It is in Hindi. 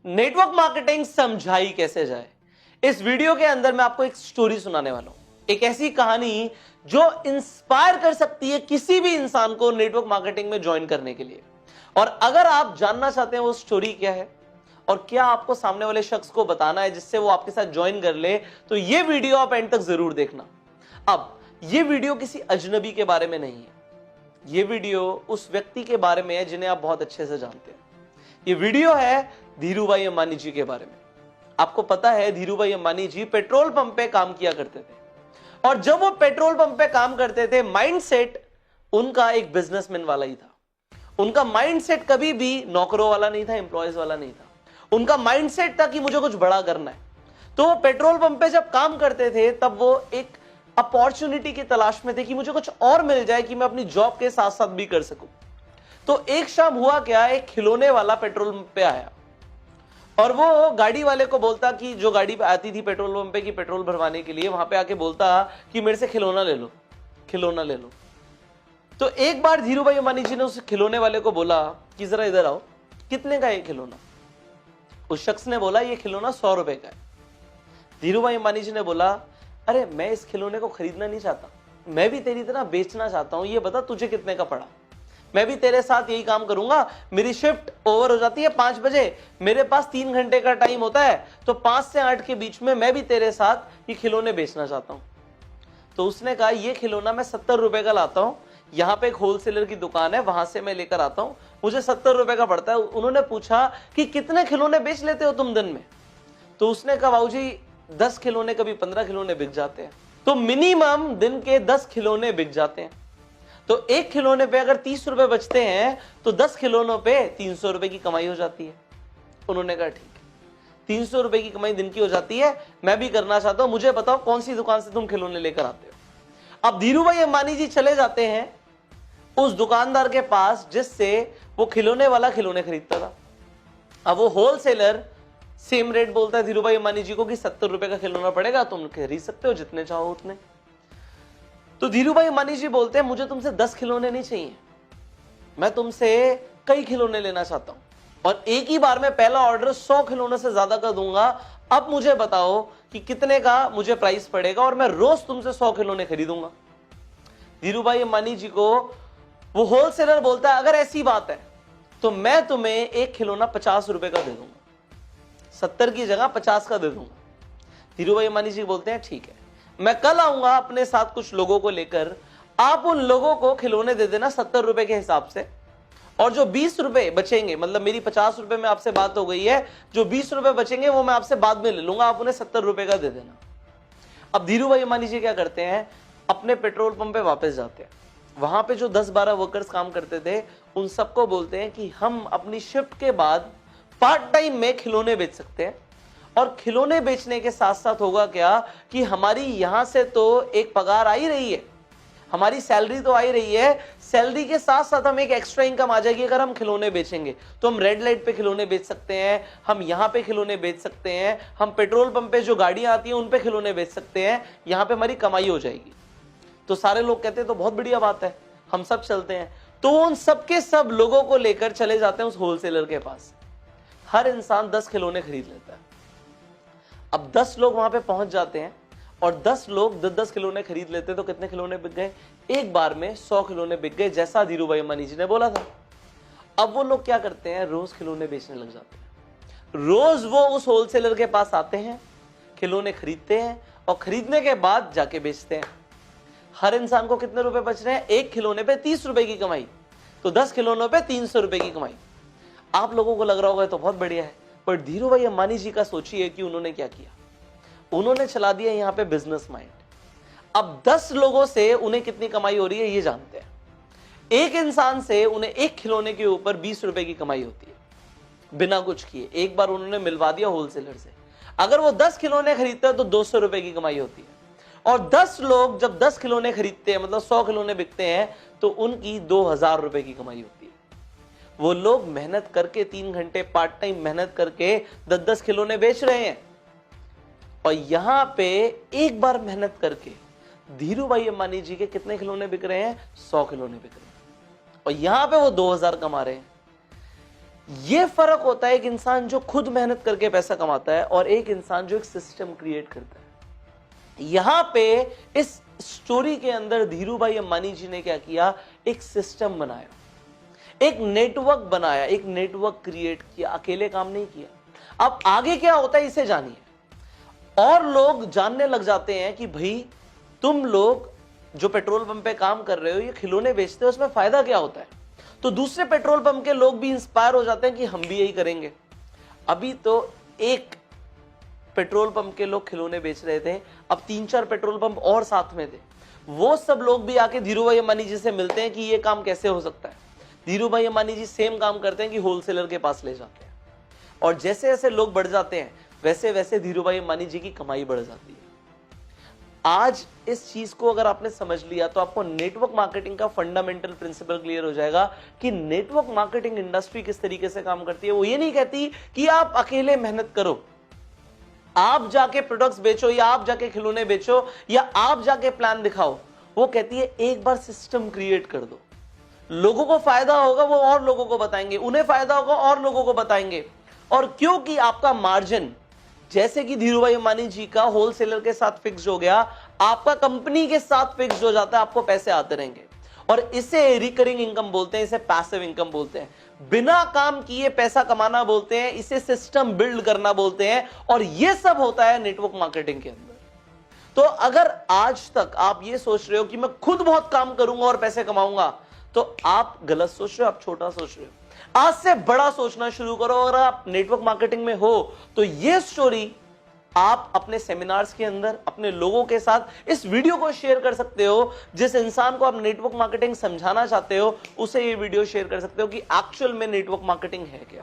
नेटवर्क मार्केटिंग समझाई कैसे जाए। इस वीडियो के अंदर मैं आपको एक स्टोरी सुनाने वाला हूं, एक ऐसी कहानी जो इंस्पायर कर सकती है किसी भी इंसान को नेटवर्क मार्केटिंग में ज्वाइन करने के लिए। और अगर आप जानना चाहते हैं वो स्टोरी क्या है और क्या आपको सामने वाले शख्स को बताना है जिससे वो आपके साथ ज्वाइन कर ले, तो ये वीडियो आप एंड तक जरूर देखना। अब ये वीडियो किसी अजनबी के बारे में नहीं है, ये वीडियो उस व्यक्ति के बारे में है जिन्हें आप बहुत अच्छे से जानते हैं। ये वीडियो है धीरूभाई अंबानी जी के बारे में। आपको पता है धीरूभाई अंबानी जी पेट्रोल पंप पे काम किया करते थे और जब वो पेट्रोल पंप पे काम करते थे माइंडसेट उनका एक बिजनेसमैन वाला ही था। उनका माइंडसेट कभी भी नौकरों वाला नहीं था, एम्प्लॉयज वाला नहीं था। उनका माइंडसेट था कि मुझे कुछ बड़ा करना है। तो वो पेट्रोल पंप पे जब काम करते थे तब वो एक अपॉर्चुनिटी की तलाश में थे कि मुझे कुछ और मिल जाए कि मैं अपनी जॉब के साथ साथ भी कर सकूं। तो एक शाम हुआ क्या, एक खिलौने वाला पेट्रोल पंप पे आया और वो गाड़ी वाले को बोलता कि जो गाड़ी पे आती थी पेट्रोल पंप पे की पेट्रोल भरवाने के लिए, वहां पे आके बोलता कि मेरे से खिलौना ले लो, खिलौना ले लो। तो एक बार धीरूभाई अंबानी जी ने उस खिलौने वाले को बोला कि जरा इधर आओ, कितने का ये खिलौना? उस शख्स ने बोला ये खिलौना 100 रुपए का है। धीरूभाई अंबानी जी ने बोला अरे मैं इस खिलौने को खरीदना नहीं चाहता, मैं भी तेरी तरह बेचना चाहता हूं, ये बता तुझे कितने का पड़ा? मैं भी तेरे साथ यही काम करूंगा। मेरी शिफ्ट ओवर हो जाती है 5 बजे, मेरे पास 3 घंटे का टाइम होता है, तो 5 से 8 के बीच में मैं भी तेरे साथ ये खिलौने बेचना चाहता हूं। तो उसने कहा ये खिलौना मैं 70 रुपए का लाता हूं, यहां पे एक होलसेलर की दुकान है, वहां से मैं लेकर आता हूं, मुझे 70 रुपए का पड़ता है। उन्होंने पूछा कि कितने खिलौने बेच लेते हो तुम दिन में? तो उसने कहा बाबू जी 10 खिलौने, कभी 15 खिलौने बिक जाते हैं। तो मिनिमम दिन के 10 खिलौने बिक जाते हैं। तो एक खिलौने पे अगर 30 रुपए बचते हैं तो 10 खिलौनों पे 300 रुपए की कमाई हो जाती है। उन्होंने कहा ठीक है, 300 रुपए की कमाई दिन की हो जाती है, मैं भी करना चाहता हूं, मुझे बताओ कौन सी दुकान से तुम खिलौने लेकर आते हो। अब धीरूभाई अंबानी जी चले जाते हैं उस दुकानदार के पास जिससे वो खिलौने वाला खिलौने खरीदता था। अब वो होलसेलर सेम रेट बोलता है धीरूभाई अंबानी जी को कि 70 रुपए का खिलौना पड़ेगा, तुम खरीद सकते हो जितने चाहो उतने। तो धीरूभाई अंबानी जी बोलते हैं मुझे तुमसे 10 खिलौने नहीं चाहिए, मैं तुमसे कई खिलौने लेना चाहता हूं और एक ही बार में पहला ऑर्डर 100 खिलौने से ज्यादा का दूंगा। अब मुझे बताओ कि कितने का मुझे प्राइस पड़ेगा और मैं रोज तुमसे 100 खिलौने खरीदूंगा। धीरूभाई अंबानी जी को वो होलसेलर बोलता है अगर ऐसी बात है तो मैं तुम्हें एक खिलौना 50 रुपए का दे दूंगा, 70 की जगह 50 का दे दूंगा। धीरूभाई अंबानी जी बोलते हैं ठीक है, मैं कल आऊंगा अपने साथ कुछ लोगों को लेकर, आप उन लोगों को खिलौने दे देना 70 रुपए के हिसाब से, और जो 20 रुपए बचेंगे, मतलब मेरी 50 रुपए में आपसे बात हो गई है, जो 20 रुपए बचेंगे वो मैं आपसे बाद में ले लूंगा, आप उन्हें 70 रुपए का दे देना। अब धीरूभाई अंबानी जी क्या करते हैं, अपने पेट्रोल पंप पे वापस जाते हैं। वहां पे जो 10-12 वर्कर्स काम करते थे उन सबको बोलते हैं कि हम अपनी शिफ्ट के बाद पार्ट टाइम में खिलौने बेच सकते हैं, और खिलौने बेचने के साथ साथ होगा क्या कि हमारी यहां से तो एक पगार आ ही रही है, हमारी सैलरी तो आ ही रही है, सैलरी के साथ साथ हम एक एक्स्ट्रा इनकम आ जाएगी अगर हम खिलौने बेचेंगे। तो हम रेड लाइट पे खिलौने बेच सकते हैं, हम यहाँ पे खिलौने बेच सकते हैं, हम पेट्रोल पंप पे जो गाड़ियां आती हैं उन पे खिलौने बेच सकते हैं, यहाँ पे हमारी कमाई हो जाएगी। तो सारे लोग कहते हैं तो बहुत बढ़िया बात है, हम सब चलते हैं। तो उन सबके सब लोगों को लेकर चले जाते हैं उस होलसेलर के पास। हर इंसान 10 खिलौने खरीद लेता है। अब 10 लोग वहां पे पहुंच जाते हैं और 10 लोग 10 खिलौने खरीद लेते, तो कितने खिलौने बिक गए? एक बार में 100 खिलौने बिक गए, जैसा धीरूभाई अंबानी जी ने बोला था। अब वो लोग क्या करते हैं, रोज खिलौने बेचने लग जाते हैं। रोज वो उस होलसेलर के पास आते हैं, खिलौने खरीदते हैं और खरीदने के बाद जाके बेचते हैं। हर इंसान को कितने रुपए बच रहे हैं? एक खिलौने पे 30 रुपए की कमाई, तो 10 खिलौनों पे 300 रुपए की कमाई। आप लोगों को लग रहा होगा तो बहुत बढ़िया है, पर धीरूभाई अंबानी जी का सोचिए कि उन्होंने क्या किया। उन्होंने चला दिया यहाँ पे बिजनेस माइंड। अब 10 लोगों से उन्हें कितनी कमाई हो रही है ये जानते हैं। एक इंसान से उन्हें एक खिलौने के ऊपर 20 रुपए की कमाई होती है बिना कुछ किए। एक बार उन्होंने मिलवा दिया होलसेलर से, अगर वो 10 खिलौने खरीदते हैं तो 200 रुपए की कमाई होती है। और 10 लोग जब 10 खिलौने खरीदते हैं, मतलब 100 खिलौने बिकते हैं, तो उनकी 2000 रुपए की कमाई होती है। वो लोग मेहनत करके 3 घंटे पार्ट टाइम मेहनत करके 10-10 खिलौने बेच रहे हैं, और यहां पे एक बार मेहनत करके धीरूभाई अंबानी जी के कितने खिलौने बिक रहे हैं? 100 खिलौने बिक रहे हैं, और यहां पे वो 2000 कमा रहे हैं। ये फर्क होता है एक इंसान जो खुद मेहनत करके पैसा कमाता है और एक इंसान जो एक सिस्टम क्रिएट करता है। यहां पे इस स्टोरी के अंदर धीरूभाई अंबानी जी ने क्या किया, एक सिस्टम बनाया, एक नेटवर्क बनाया, एक नेटवर्क क्रिएट किया, अकेले काम नहीं किया। अब आगे क्या होता है इसे जानिए। और लोग जानने लग जाते हैं कि भाई तुम लोग जो पेट्रोल पंप पे काम कर रहे हो, ये खिलौने बेचते हो, उसमें फायदा क्या होता है। तो दूसरे पेट्रोल पंप के लोग भी इंस्पायर हो जाते हैं कि हम भी यही करेंगे। अभी तो एक पेट्रोल पंप के लोग खिलौने बेच रहे थे, अब 3-4 पेट्रोल पंप और साथ में थे। वो सब लोग भी आके धीरूभाई अंबानी जी से मिलते हैं कि ये काम कैसे हो सकता है। धीरूभाई अंबानी जी सेम काम करते हैं कि होलसेलर के पास ले जाते हैं, और जैसे जैसे लोग बढ़ जाते हैं वैसे वैसे धीरूभाई अंबानी जी की कमाई बढ़ जाती है। आज इस चीज को अगर आपने समझ लिया तो आपको नेटवर्क मार्केटिंग का फंडामेंटल प्रिंसिपल क्लियर हो जाएगा कि नेटवर्क मार्केटिंग इंडस्ट्री किस तरीके से काम करती है। वो ये नहीं कहती कि आप अकेले मेहनत करो, आप जाके प्रोडक्ट्स बेचो या आप जाके खिलौने बेचो या आप जाके प्लान दिखाओ। वो कहती है एक बार सिस्टम क्रिएट कर दो, लोगों को फायदा होगा वो और लोगों को बताएंगे, उन्हें फायदा होगा और लोगों को बताएंगे। और क्योंकि आपका मार्जिन जैसे कि धीरूभाई अंबानी जी का होलसेलर के साथ फिक्स हो गया, आपका कंपनी के साथ फिक्स हो जाता है, आपको पैसे आते रहेंगे। और इसे रिकरिंग इनकम बोलते हैं, इसे पैसिव इनकम बोलते हैं, बिना काम किए पैसा कमाना बोलते हैं, इसे सिस्टम बिल्ड करना बोलते हैं। और यह सब होता है नेटवर्क मार्केटिंग के अंदर। तो अगर आज तक आप ये सोच रहे हो कि मैं खुद बहुत काम करूंगा और पैसे कमाऊंगा, तो आप गलत सोच रहे हो, आप छोटा सोच रहे हो। आज से बड़ा सोचना शुरू करो। अगर आप नेटवर्क मार्केटिंग में हो तो ये स्टोरी आप अपने सेमिनार्स के अंदर अपने लोगों के साथ इस वीडियो को शेयर कर सकते हो। जिस इंसान को आप नेटवर्क मार्केटिंग समझाना चाहते हो उसे ये वीडियो शेयर कर सकते हो कि एक्चुअल में नेटवर्क मार्केटिंग है क्या।